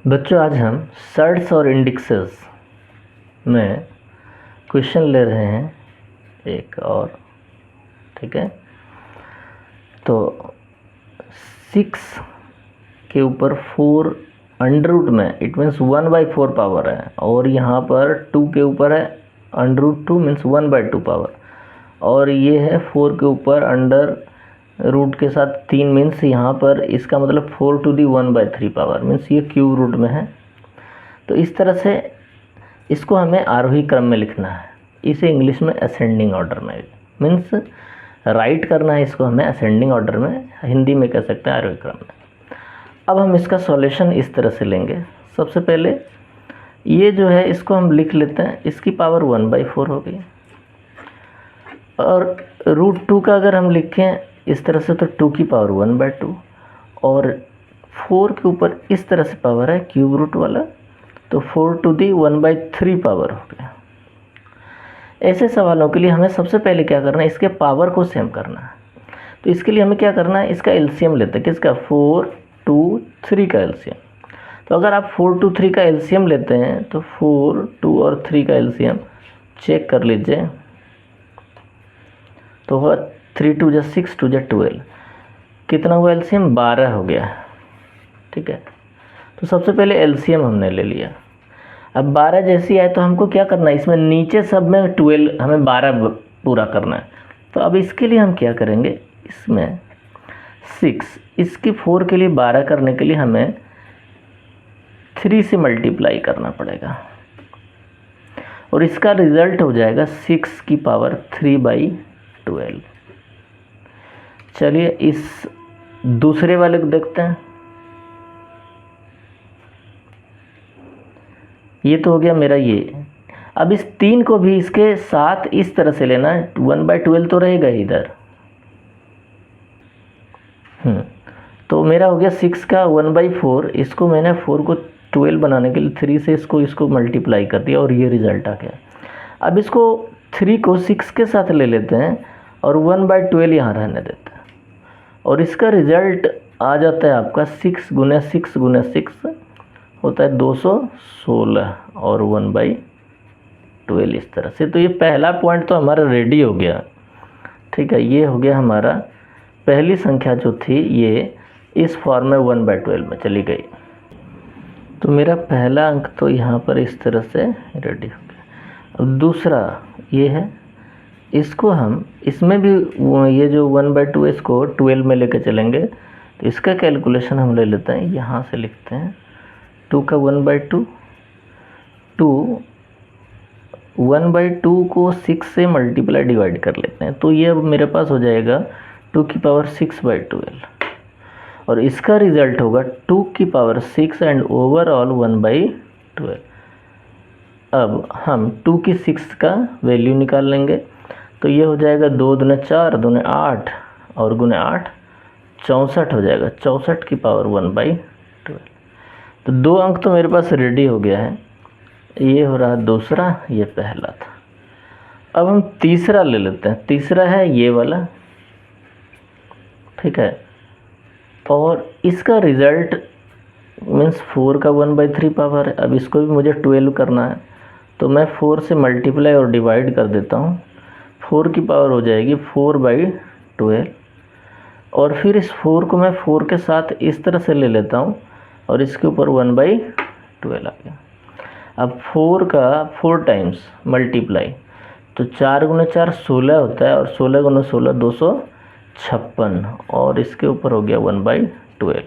बच्चों, आज हम सर्ट्स और इंडेक्सेस में क्वेश्चन ले रहे हैं एक और। ठीक है, तो 6 के ऊपर 4 अंडर रूट में इट मीन्स 1/4 पावर है, और यहाँ पर 2 के ऊपर है अंडर रूट 2 मीन्स 1/2 पावर, और ये है 4 के ऊपर अंडर रूट के साथ 3 मीन्स यहाँ पर इसका मतलब 4 टू दी 1/3 पावर मीन्स ये क्यूब रूट में है। तो इस तरह से इसको हमें आरोही क्रम में लिखना है, इसे इंग्लिश में असेंडिंग ऑर्डर में मीन्स राइट करना है इसको हमें असेंडिंग ऑर्डर में, हिंदी में कह सकते हैं आरोही क्रम में। अब हम इसका सॉल्यूशन इस तरह से लेंगे। सबसे पहले ये जो है इसको हम लिख लेते हैं, इसकी पावर 1/4 हो गई, और √2 का अगर हम लिखें इस तरह से तो 2 की पावर 1/2, और 4 के ऊपर इस तरह से पावर है क्यूब रूट वाला, तो 4 टू दी 1/3 पावर हो गया। ऐसे सवालों के लिए हमें सबसे पहले क्या करना है, इसके पावर को सेम करना है। तो इसके लिए हमें क्या करना है, इसका एलसीएम लेते हैं। किसका? 4, 2, 3 का एलसीएम। तो अगर आप 4, 2, 3 का एलसीएम लेते हैं तो 4, 2 और 3 का एलसीएम चेक कर लीजिए, तो हुआ 3 2 6 2 12, कितना हुआ एलसीएम? 12 हो गया। ठीक है, तो सबसे पहले एलसीएम हमने ले लिया। अब 12 जैसी आए तो हमको क्या करना है, इसमें नीचे सब में 12 हमें 12 पूरा करना है। तो अब इसके लिए हम क्या करेंगे, इसमें 6 इसकी 4 के लिए 12 करने के लिए हमें 3 से मल्टीप्लाई करना पड़ेगा, और इसका रिजल्ट हो जाएगा 6 की पावर 3/12। चलिए इस दूसरे वाले को देखते हैं। ये तो हो गया मेरा ये। अब इस 3 को भी इसके साथ इस तरह से लेना है, 1/12 तो रहेगा इधर। तो मेरा हो गया 6 का 1/4, इसको मैंने 4 को 12 बनाने के लिए 3 से इसको मल्टीप्लाई कर दिया, और ये रिजल्ट आ गया। अब इसको 3 को 6 के साथ ले लेते हैं और 1/12 यहाँ रहने देते हैं, और इसका रिजल्ट आ जाता है आपका 6 गुना 6 गुना 6 होता है 216, और 1/12 इस तरह से। तो ये पहला पॉइंट तो हमारा रेडी हो गया। ठीक है, ये हो गया हमारा पहली संख्या जो थी ये इस फॉर्म में 1/12 में चली गई। तो मेरा पहला अंक तो यहाँ पर इस तरह से रेडी हो गया। अब दूसरा ये है, इसको हम इसमें भी ये जो 1/2 इसको 12 में लेके चलेंगे, तो इसका कैलकुलेशन हम ले लेते हैं। यहाँ से लिखते हैं 2 का 1/2, 1/2 को 6 से मल्टीप्लाई डिवाइड कर लेते हैं, तो ये अब मेरे पास हो जाएगा 2 की पावर 6/12, और इसका रिजल्ट होगा 2 की पावर 6 एंड ओवरऑल 1/12। अब हम 2 की 6 का वैल्यू निकाल लेंगे, तो ये हो जाएगा 2 दूने 4, 2 8 और गुने 8 64 हो जाएगा, 64 की पावर 1/12। तो 2 अंक तो मेरे पास रेडी हो गया है। ये हो रहा दूसरा, ये पहला था। अब हम तीसरा ले लेते हैं। तीसरा है ये वाला। ठीक है, और इसका रिजल्ट मीन्स 4 का 1/3 पावर है। अब इसको भी मुझे 12 करना है, तो मैं 4 से मल्टीप्लाई और डिवाइड कर देता हूँ। 4 की पावर हो जाएगी 4/12, और फिर इस 4 को मैं 4 के साथ इस तरह से ले लेता हूँ, और इसके ऊपर 1/12 आ गया। अब 4 का 4 टाइम्स मल्टीप्लाई, तो 4 गुना 4 16 होता है, और 16 गुना 16 256, और इसके ऊपर हो गया 1/12।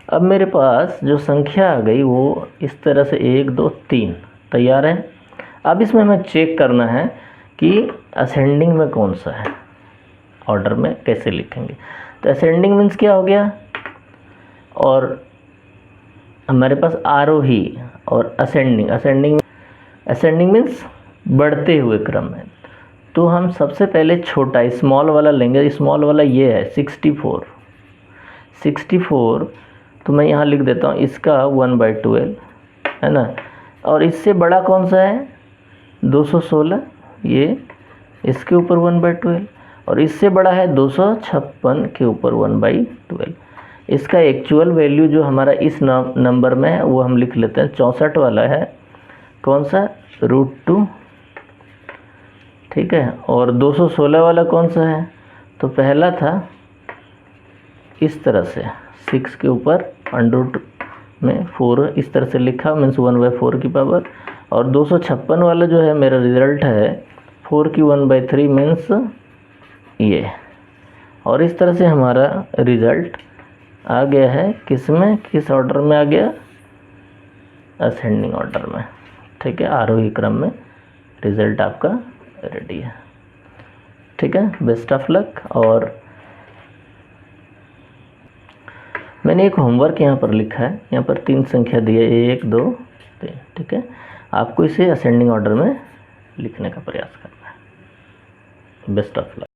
अब मेरे पास जो संख्या आ गई वो इस तरह से 1 2 3 तैयार है। अब इसमें हमें चेक करना है कि असेंडिंग में कौन सा है, ऑर्डर में कैसे लिखेंगे। तो असेंडिंग मीन्स क्या हो गया, और हमारे पास आरोही और असेंडिंग मीन्स बढ़ते हुए क्रम में। तो हम सबसे पहले छोटा स्मॉल वाला लेंगे। स्मॉल वाला ये है 64, तो मैं यहाँ लिख देता हूँ इसका 1/12 है ना, और इससे बड़ा कौन सा है 216, ये इसके ऊपर 1/12, और इससे बड़ा है 256 के ऊपर 1/12। इसका एक्चुअल वैल्यू जो हमारा इस नंबर में है वो हम लिख लेते हैं, 64 वाला है, कौन सा, √2, ठीक है। और 216 वाला कौन सा है, तो पहला था इस तरह से 6 के ऊपर √2 में 4 इस तरह से लिखा, मीन्स 1/4 की पावर। और 256 वाला जो है मेरा रिजल्ट है 4 की 1/3 मीन्स ये। और इस तरह से हमारा रिजल्ट आ गया है, किस में, किस ऑर्डर में आ गया, असेंडिंग ऑर्डर में, ठीक है, आरोही क्रम में रिजल्ट आपका रेडी है, ठीक है। Best of luck. और मैंने एक होमवर्क यहाँ पर लिखा है, यहाँ पर 3 संख्या दी है, 1 2 3, ठीक है। आपको इसे असेंडिंग ऑर्डर में लिखने का प्रयास करना है। Best of luck.